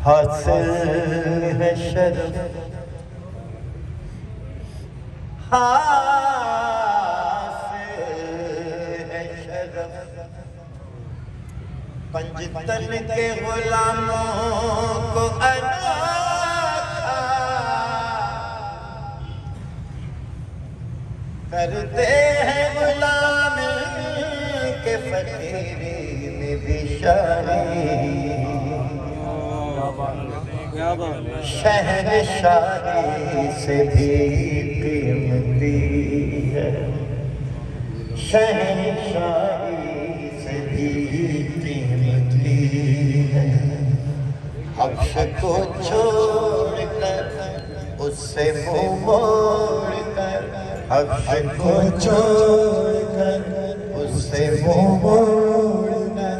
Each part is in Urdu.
حاصل ہے شرف حاصل ہے شرف پنجتن کے غلاموں کو انوکھا کرتے ہیں غلام کے فقیری میں بھی شاہی شہنشاہی سے بھی قیمتی ہے شہنشاہی سے بھی قیمتی ہے حبش کو چھوڑ کر اس سے منہ موڑ کر حبش کو چھوڑ کر اس سے منہ موڑ کر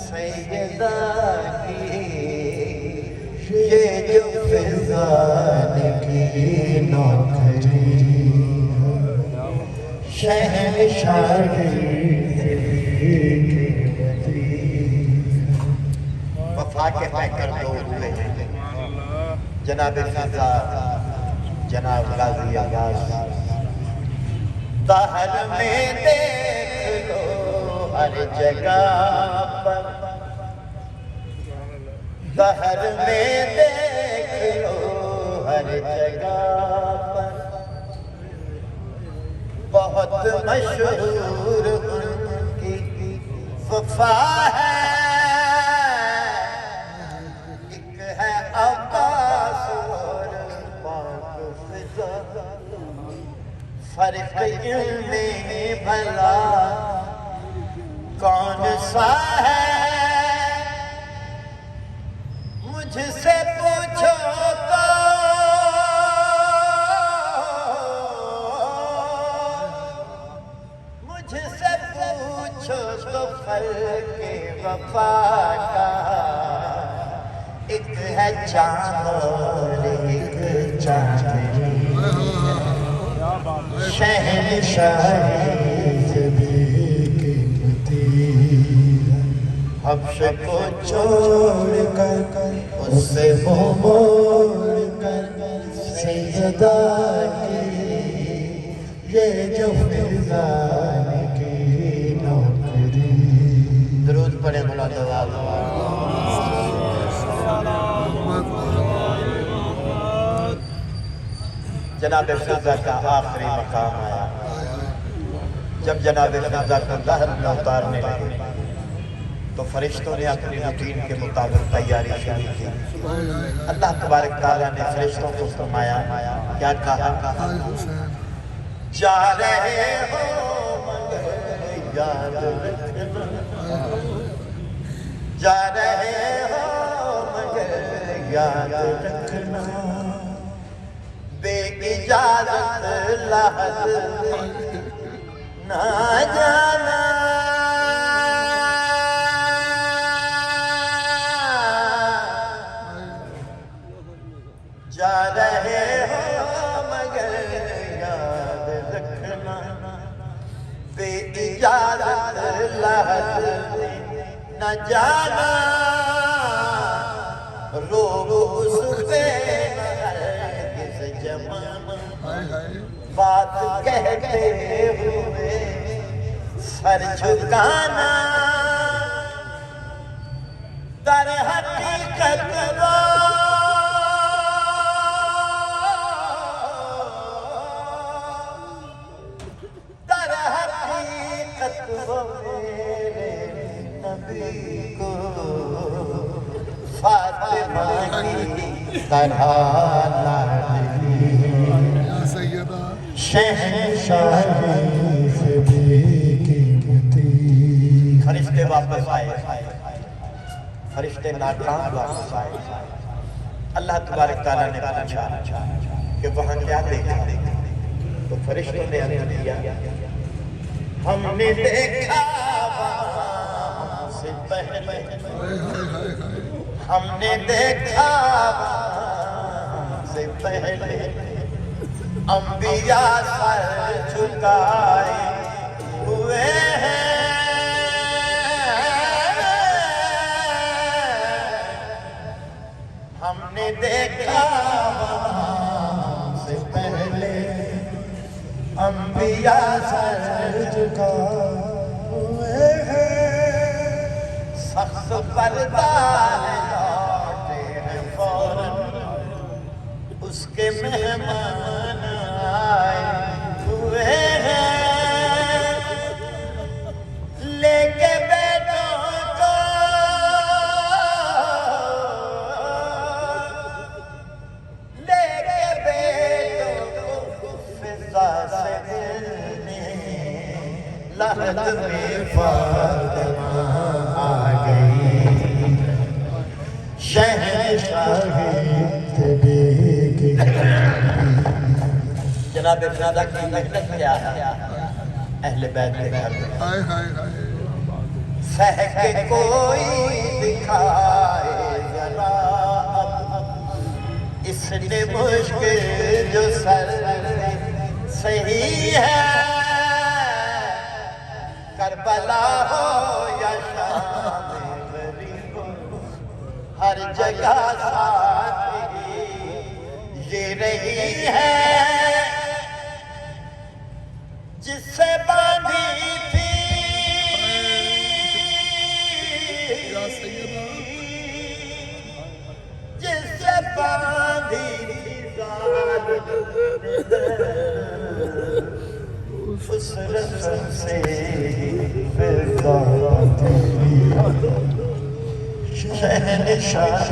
سیدہ کی یہ جو فضان کی نوکری شہنشاہی سے بھی قیمتی وفا کے پیکر دو ہوئے ہیں جناب فضا جناب غازی آغاز دہر میں دیکھ لو ہر جگہ پر دہر میں دیکھ لو ہر جگہ پر بہت مشہور ان کی وفا ہے ایک ہے عباس اور پاک فضا فرق ان میں بھلا کون سا ہے مجھ سے پوچھو تو مجھ سے پوچھو تو فرق وفا کا ایک ہے چاند اور ایک چاندنی شہنشاہی سے بھی قیمتی حبش کو چھوڑ کر اس سے منہ موڑ کر سیدہ کی یہ جو فضان کی نوکری درود پڑھیں بلند آواز جناب فضا کا آخری مقام آیا جب جناب فضا کو دہر میں اتارنے لگے تو فرشتوں نے اپنی روٹین کے مطابق تیاری شروع کی اللہ تبارک تعالیٰ نے فرشتوں کو فرمایا کیا کہا جا رہے ہو مگر یاد رکھنا جا رہے ہو مگر یاد رکھنا بے اجازت لحظ نہ جانا جا رہے ہو مگر یاد رکھنا بے اجازت لحظ نہ جانا روب اس پہ بات کہتے ہوئے سر جھکانا در حقیقت وہ در حقیقت وہ میرے نبی کو فاطمہ کی طرح لاڈلی شہنشاہی سے بھی قیمتی فرشتے واپس آئے فرشتے ناکام واپس آئے اللہ تبارک تعالیٰ نے پوچھا کہ وہاں کیا دیکھا تو فرشتوں نے عرض کیا ہم نے دیکھا وہاں سے پہلے ہم نے دیکھا وہاں سے پہلے انبیاء سر جھکائے ہوئے ہیں نے دیکھا وہاں سے پہلے انبیاء سر جھکائے ہیں، سخت پردہ ہے لوٹے ہیں فوراً، اس کے مہمان آئے ہوئے ہیں، لے کے بیٹوں کو لے کے بیٹوں کو فضا سے گرنے لحد میں فاطمہ آ گئی، شہنشاہی جناب فضا کی محنت کیا ہے اہل بیت کے گھر میں، سہ کے کوئی دکھائے ذرا اس نے مشکل جو سر صحیح ہے، کربلا ہو یا شام غریب ہو، ہر جگہ ساتھ یہ رہی ہے جس سے باندھی تھی جس سے باندھی تھی اس رسم سے فضا تھی شہنشاہ